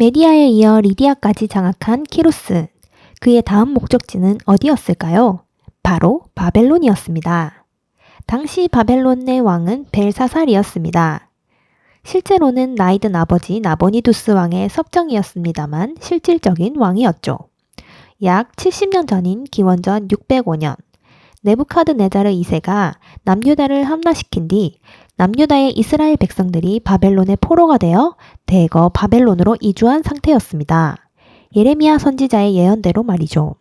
메디아에 이어 리디아까지 장악한 키루스. 그의 다음 목적지는 어디였을까요? 바로 바벨론이었습니다. 당시 바벨론의 왕은 벨사살이었습니다. 실제로는 나이든 아버지 나보니두스 왕의 섭정이었습니다만 실질적인 왕이었죠. 약 70년 전인 기원전 605년 네부카드네자르 2세가 남유다를 함락시킨 뒤 남유다의 이스라엘 백성들이 바벨론의 포로가 되어 대거 바벨론으로 이주한 상태였습니다. 예레미야 선지자의 예언대로 말이죠.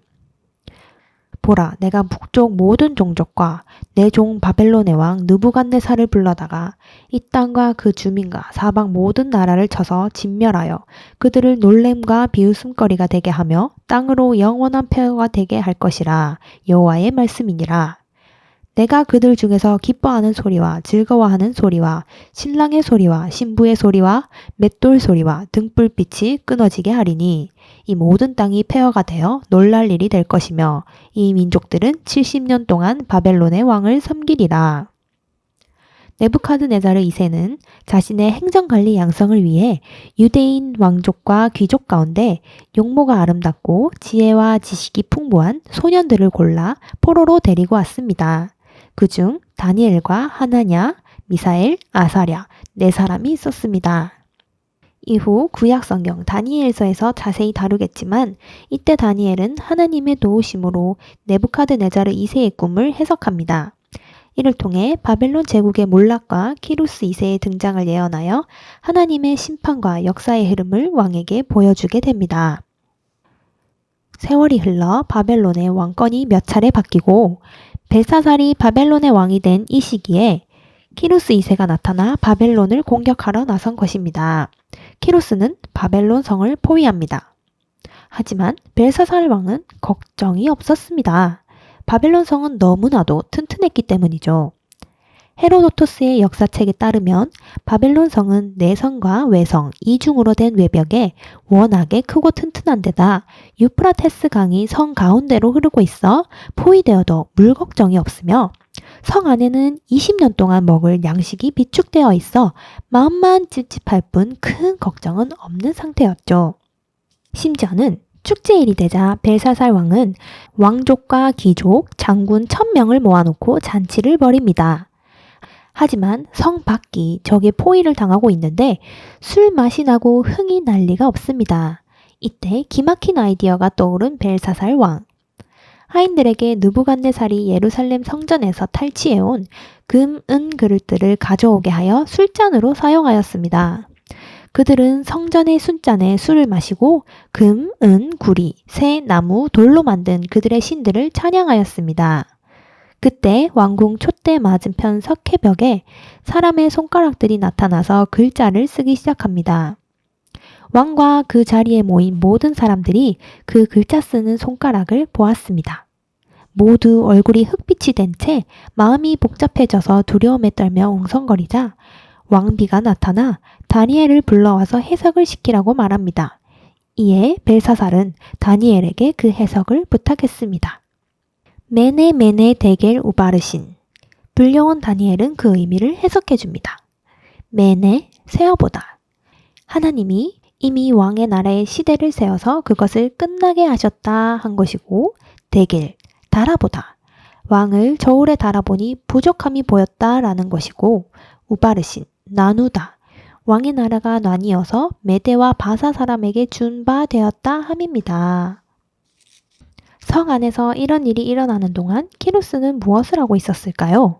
보라, 내가 북쪽 모든 종족과 내 종 바벨론의 왕 느부갓네살을 불러다가 이 땅과 그 주민과 사방 모든 나라를 쳐서 진멸하여 그들을 놀램과 비웃음거리가 되게 하며 땅으로 영원한 폐허가 되게 할 것이라. 여호와의 말씀이니라. 내가 그들 중에서 기뻐하는 소리와 즐거워하는 소리와 신랑의 소리와 신부의 소리와 맷돌 소리와 등불빛이 끊어지게 하리니 이 모든 땅이 폐허가 되어 놀랄 일이 될 것이며 이 민족들은 70년 동안 바벨론의 왕을 섬기리라. 네부카드네자르 2세는 자신의 행정관리 양성을 위해 유대인 왕족과 귀족 가운데 용모가 아름답고 지혜와 지식이 풍부한 소년들을 골라 포로로 데리고 왔습니다. 그중 다니엘과 하나냐, 미사엘, 아사랴 네 사람이 있었습니다. 이후 구약성경 다니엘서에서 자세히 다루겠지만 이때 다니엘은 하나님의 도우심으로 네부카드네자르 2세의 꿈을 해석합니다. 이를 통해 바벨론 제국의 몰락과 키루스 2세의 등장을 예언하여 하나님의 심판과 역사의 흐름을 왕에게 보여주게 됩니다. 세월이 흘러 바벨론의 왕권이 몇 차례 바뀌고 벨사살이 바벨론의 왕이 된 이 시기에 키루스 2세가 나타나 바벨론을 공격하러 나선 것입니다. 키루스는 바벨론 성을 포위합니다. 하지만 벨사살 왕은 걱정이 없었습니다. 바벨론 성은 너무나도 튼튼했기 때문이죠. 헤로도토스의 역사책에 따르면 바벨론 성은 내성과 외성 이중으로 된 외벽에 워낙에 크고 튼튼한 데다 유프라테스 강이 성 가운데로 흐르고 있어 포위되어도 물 걱정이 없으며 성 안에는 20년 동안 먹을 양식이 비축되어 있어 마음만 찝찝할 뿐 큰 걱정은 없는 상태였죠. 심지어는 축제일이 되자 벨사살 왕은 왕족과 귀족, 장군 1000명을 모아놓고 잔치를 벌입니다. 하지만 성 밖이 적의 포위를 당하고 있는데 술 맛이 나고 흥이 날 리가 없습니다. 이때 기막힌 아이디어가 떠오른 벨사살 왕. 하인들에게 느부갓네살이 예루살렘 성전에서 탈취해온 금, 은 그릇들을 가져오게 하여 술잔으로 사용하였습니다. 그들은 성전의 순잔에 술을 마시고 금, 은, 구리, 새, 나무, 돌로 만든 그들의 신들을 찬양하였습니다. 그때 왕궁 촛대 맞은편 석회벽에 사람의 손가락들이 나타나서 글자를 쓰기 시작합니다. 왕과 그 자리에 모인 모든 사람들이 그 글자 쓰는 손가락을 보았습니다. 모두 얼굴이 흑빛이 된 채 마음이 복잡해져서 두려움에 떨며 웅성거리자 왕비가 나타나 다니엘을 불러와서 해석을 시키라고 말합니다. 이에 벨사살은 다니엘에게 그 해석을 부탁했습니다. 메네 메네 데겔 우바르신. 불려온 다니엘은 그 의미를 해석해줍니다. 메네, 세어보다. 하나님이 이미 왕의 나라의 시대를 세워서 그것을 끝나게 하셨다 한 것이고, 데겔, 달아보다. 왕을 저울에 달아보니 부족함이 보였다라는 것이고, 우바르신, 나누다. 왕의 나라가 나뉘어서 메대와 바사 사람에게 준 바 되었다 함입니다. 성 안에서 이런 일이 일어나는 동안 키루스는 무엇을 하고 있었을까요?